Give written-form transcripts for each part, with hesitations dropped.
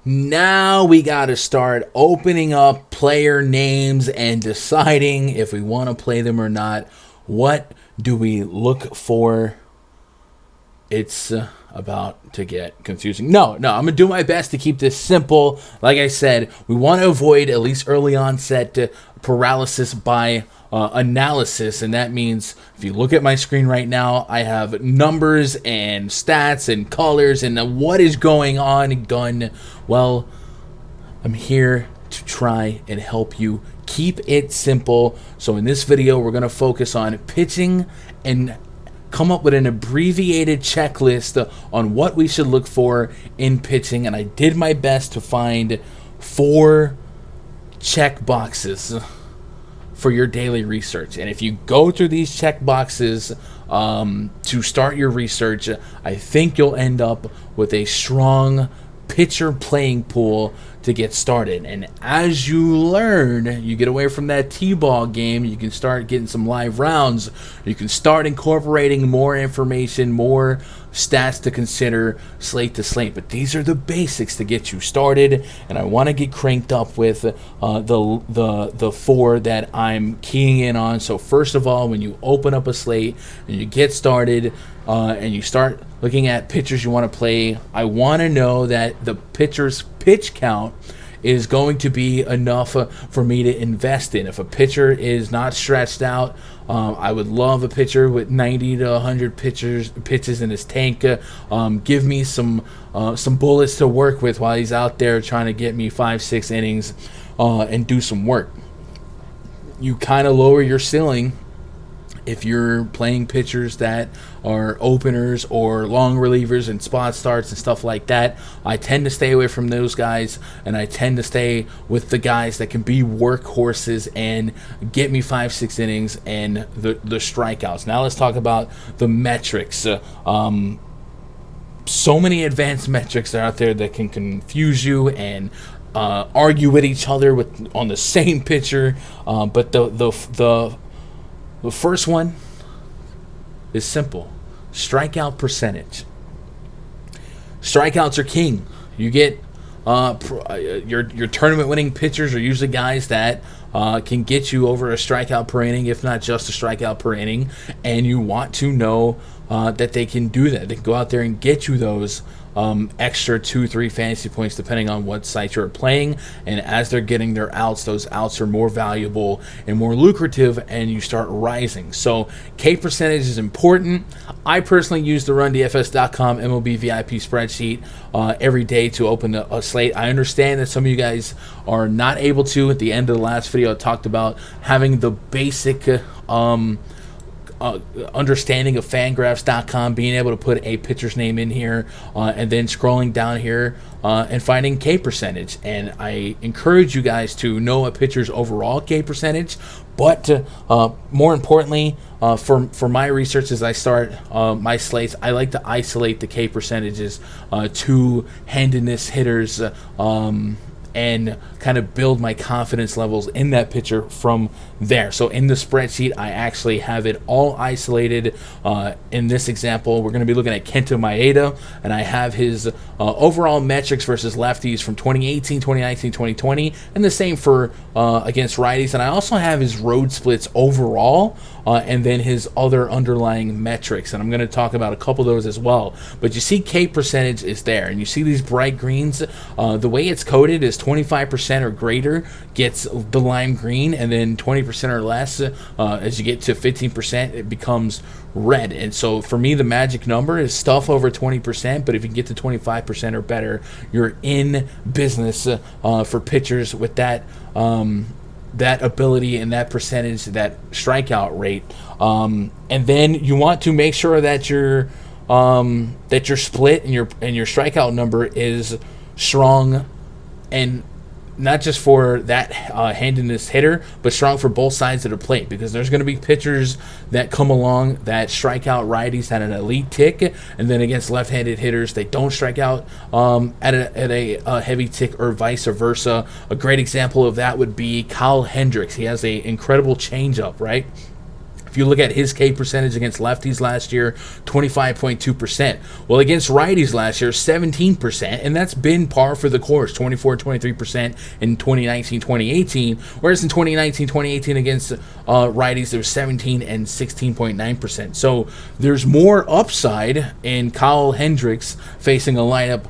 Now we got to start opening up player names and deciding if we want to play them or not. What do we look for? It's about to get confusing. No, I'm going to do my best to keep this simple. Like I said, we want to avoid at least early onset paralysis by analysis, and that means if you look at my screen right now, I have numbers and stats and colors and what is going on gun. Well, I'm here to try and help you keep it simple. So in this video, we're going to focus on pitching and come up with an abbreviated checklist on what we should look for in pitching, and I did my best to find 4 check boxes for your daily research. And if you go through these check boxes to start your research, I think you'll end up with a strong pitcher playing pool to get started. And as you learn, you get away from that T-ball game, you can start getting some live rounds, you can start incorporating more information, more stats to consider slate to slate. But these are the basics to get you started, and I want to get cranked up with the 4 that I'm keying in on. So first of all, when you open up a slate and you get started and you start looking at pitchers you want to play, I want to know that the pitcher's pitch count is going to be enough for me to invest in. If a pitcher is not stretched out, I would love a pitcher with 90 to 100 pitches in his tank. Give me some bullets to work with while he's out there trying to get me 5-6 innings and do some work. You kind of lower your ceiling if you're playing pitchers that are openers or long relievers and spot starts and stuff like that. I tend to stay away from those guys, and I tend to stay with the guys that can be workhorses and get me 5-6 innings and the strikeouts. Now let's talk about the metrics. So many advanced metrics are out there that can confuse you and argue with each other on the same pitcher. But the first one is simple: strikeout percentage. Strikeouts are king. You get your tournament-winning pitchers are usually guys that can get you over a strikeout per inning, if not just a strikeout per inning, and you want to know that they can do that. They can go out there and get you those extra 2-3 fantasy points depending on what site you're playing. And as they're getting their outs, those outs are more valuable and more lucrative, and you start rising. So K percentage is important. I personally use the rundfs.com MLB VIP spreadsheet every day to open a slate. I understand that some of you guys are not able to. At the end of the last video, I talked about having the basic understanding of fangraphs.com, being able to put a pitcher's name in here and then scrolling down here and finding K percentage. And I encourage you guys to know a pitcher's overall K percentage, but more importantly, for my research as I start my slates, I like to isolate the K percentages to handedness hitters and kind of build my confidence levels in that pitcher from there. So in the spreadsheet, I actually have it all isolated. In this example, we're going to be looking at Kenta Maeda, and I have his overall metrics versus lefties from 2018, 2019, 2020, and the same for against righties. And I also have his road splits overall, and then his other underlying metrics, and I'm going to talk about a couple of those as well. But you see K percentage is there, and you see these bright greens. The way it's coded is 25% or greater gets the lime green, and then 20% or less, as you get to 15%, it becomes red. And so for me, the magic number is stuff over 20%, but if you get to 25% or better, you're in business for pitchers with that that ability and that percentage, that strikeout rate. And then you want to make sure that your split and your strikeout number is strong, and not just for that handedness hitter, but strong for both sides of the plate, because there's going to be pitchers that come along that strike out righties at an elite tick, and then against left-handed hitters, they don't strike out at a heavy tick, or vice versa. A great example of that would be Hendricks. He has an incredible changeup, right? If you look at his K percentage against lefties last year, 25.2%. Well, against righties last year, 17%, and that's been par for the course, 24, 23% in 2019, 2018, whereas in 2019, 2018 against righties, there was 17 and 16.9%. So there's more upside in Kyle Hendricks facing a lineup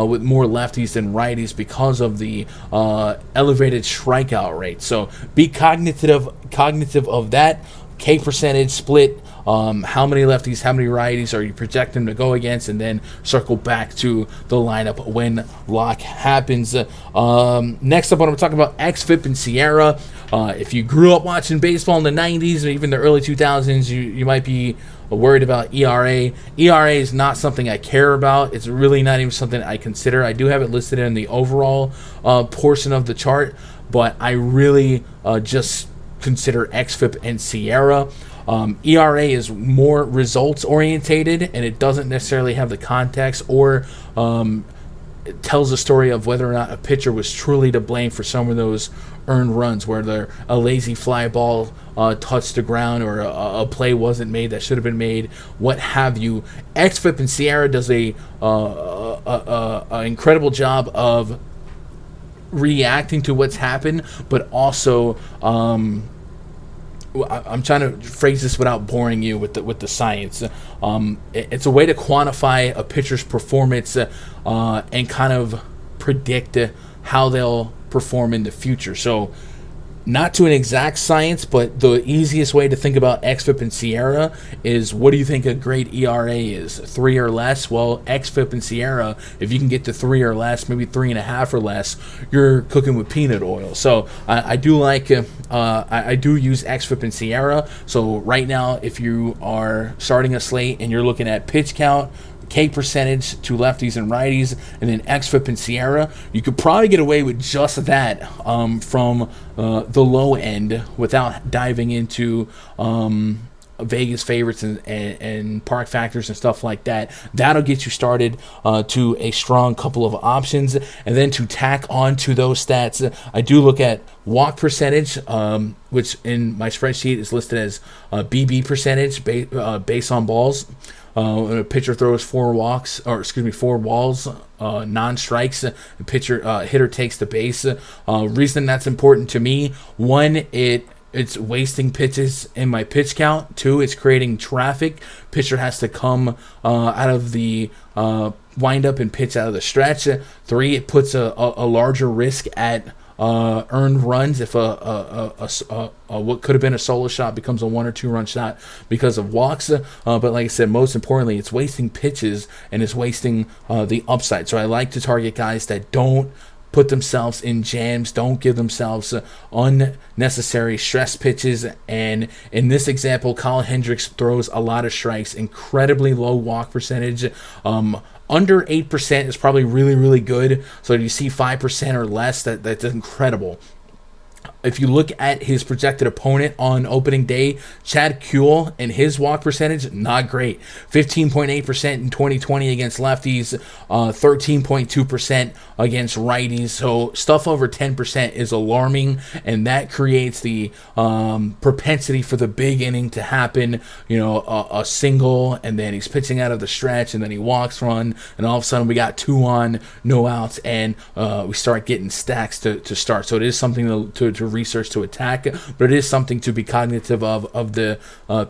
with more lefties than righties because of the elevated strikeout rate. So be cognitive of that. K percentage split, how many lefties, how many righties are you projecting to go against, and then circle back to the lineup when lock happens. Next up, I'm going to talk about XFIP and Sierra. If you grew up watching baseball in the 90s or even the early 2000s, you might be worried about ERA. ERA is not something I care about. It's really not even something I consider. I do have it listed in the overall portion of the chart, but I really just consider XFIP and Sierra. ERA is more results orientated, and it doesn't necessarily have the context or it tells the story of whether or not a pitcher was truly to blame for some of those earned runs, where a lazy fly ball touched the ground or a play wasn't made that should have been made, what have you. XFIP and Sierra does a incredible job of reacting to what's happened, but also I'm trying to phrase this without boring you with the science. It's a way to quantify a pitcher's performance and kind of predict how they'll perform in the future. So not to an exact science, but the easiest way to think about XFIP and Sierra is, what do you think a great ERA is? 3 or less? Well, XFIP and Sierra, if you can get to 3 or less, maybe 3.5 or less, you're cooking with peanut oil. So I do like, I do use XFIP and Sierra. So right now, if you are starting a slate and you're looking at pitch count, K percentage to lefties and righties, and then XFIP and Sierra, you could probably get away with just that from the low end without diving into Vegas favorites and park factors and stuff like that. That'll get you started to a strong couple of options. And then to tack on to those stats, I do look at walk percentage, which in my spreadsheet is listed as BB percentage based on balls. When a pitcher throws 4 walks, or excuse me, 4 balls, non-strikes, the hitter takes the base. Reason that's important to me: 1, it's wasting pitches in my pitch count. 2, it's creating traffic. Pitcher has to come out of the wind up and pitch out of the stretch. 3, it puts a larger risk at earned runs if what could have been a solo shot becomes a 1 or 2 run shot because of walks. But like I said, most importantly, it's wasting pitches and it's wasting the upside. So I like to target guys that don't put themselves in jams, don't give themselves unnecessary stress pitches. And in this example, Kyle Hendricks throws a lot of strikes, incredibly low walk percentage. Under 8% is probably really, really good. So if you see 5% or less, that's incredible. If you look at his projected opponent on opening day, Chad Kuhl, and his walk percentage, not great. 15.8% in 2020 against lefties, 13.2% against righties. So stuff over 10% is alarming, and that creates the propensity for the big inning to happen. You know, a single, and then he's pitching out of the stretch, and then he walks run, and all of a sudden we got 2 on, no outs, and we start getting stacks to start. So it is something to research, to attack, but it is something to be cognitive of the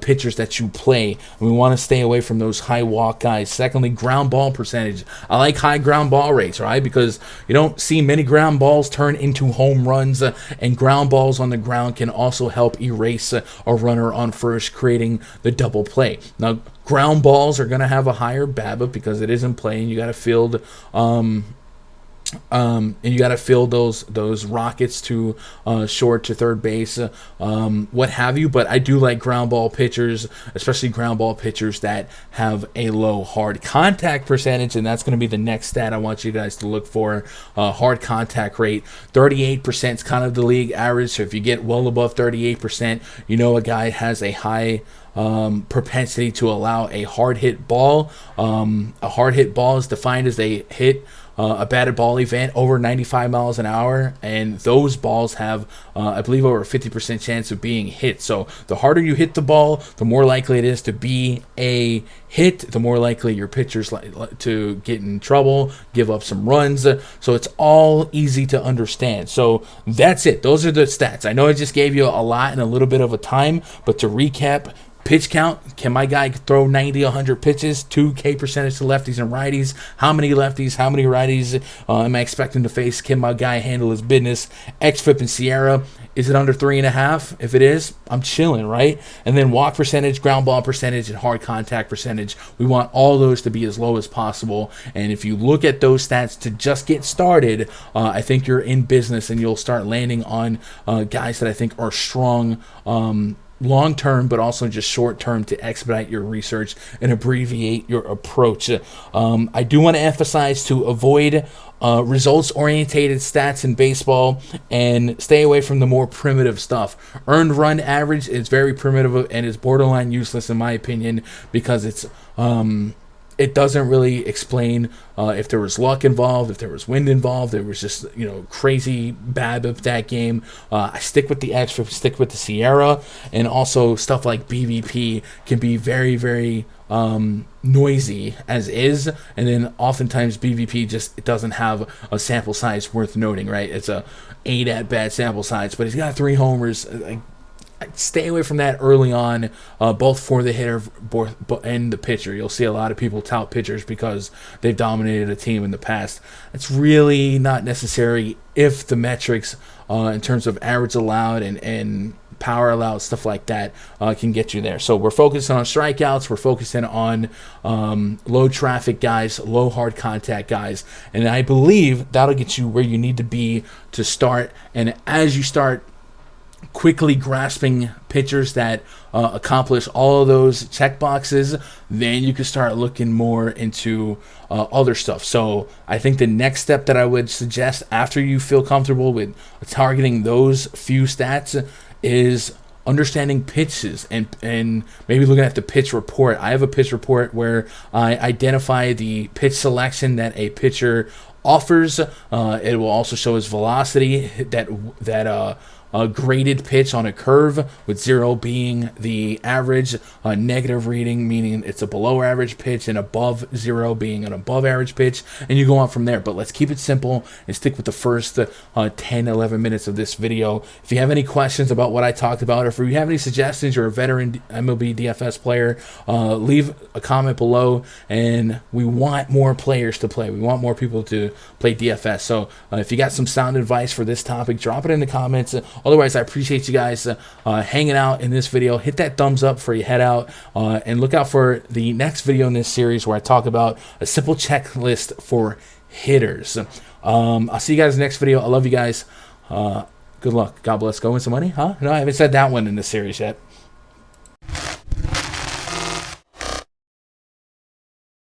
pitchers that you play. And we want to stay away from those high walk guys. Secondly, ground ball percentage. I like high ground ball rates, right? Because you don't see many ground balls turn into home runs, and ground balls on the ground can also help erase a runner on first, creating the double play. Now, ground balls are going to have a higher BABIP because it isn't playing. You got to field and you got to field those rockets to short, to third base, what have you. But I do like ground ball pitchers, especially ground ball pitchers that have a low hard contact percentage, and that's going to be the next stat I want you guys to look for. Hard contact rate, 38% is kind of the league average. So if you get well above 38%, you know a guy has a high propensity to allow a hard hit ball. A hard hit ball is defined as a hit, a batted ball event over 95 miles an hour, and those balls have, I believe, over a 50% chance of being hit. So the harder you hit the ball, the more likely it is to be a hit, the more likely your pitcher's to get in trouble, give up some runs. So it's all easy to understand. So that's it. Those are the stats. I know I just gave you a lot in a little bit of a time, but to recap, pitch count, can my guy throw 90, 100 pitches? 2K percentage to lefties and righties. How many lefties, how many righties am I expecting to face? Can my guy handle his business? XFIP and Sierra, is it under 3.5? If it is, I'm chilling, right? And then walk percentage, ground ball percentage, and hard contact percentage. We want all those to be as low as possible. And if you look at those stats to just get started, I think you're in business, and you'll start landing on guys that I think are strong long term, but also just short term, to expedite your research and abbreviate your approach. I do want to emphasize to avoid results orientated stats in baseball and stay away from the more primitive stuff. Earned run average is very primitive and is borderline useless in my opinion, because it doesn't really explain if there was luck involved, if there was wind involved, there was just, crazy bad of that game. I stick with the extra, stick with the Sierra, and also stuff like BVP can be very, very noisy as is, and then oftentimes BVP it doesn't have a sample size worth noting, right? It's a 8 at bat sample size, but he's got 3 homers. Stay away from that early on, both for the hitter and the pitcher. You'll see a lot of people tout pitchers because they've dominated a team in the past. It's really not necessary if the metrics in terms of average allowed and power allowed, stuff like that, can get you there. So we're focusing on strikeouts. We're focusing on low traffic guys, low hard contact guys. And I believe that'll get you where you need to be to start. And as you start quickly grasping pitchers that accomplish all of those check boxes, then you can start looking more into other stuff. So I think the next step that I would suggest after you feel comfortable with targeting those few stats is understanding pitches and maybe looking at the pitch report. I have a pitch report where I identify the pitch selection that a pitcher offers. It will also show his velocity, that graded pitch on a curve, with 0 being the average, negative reading meaning it's a below average pitch, and above 0 being an above average pitch, and you go on from there. But let's keep it simple and stick with the first 10-11 minutes of this video. If you have any questions about what I talked about, or if you have any suggestions, you're a veteran MLB DFS player, leave a comment below. And we want more players to play. We want more people to play DFS. So if you got some sound advice for this topic, drop it in the comments. Otherwise, I appreciate you guys hanging out in this video. Hit that thumbs up before you head out, and look out for the next video in this series where I talk about a simple checklist for hitters. I'll see you guys in the next video. I love you guys. Good luck. God bless. Go win some money, huh? No, I haven't said that one in this series yet.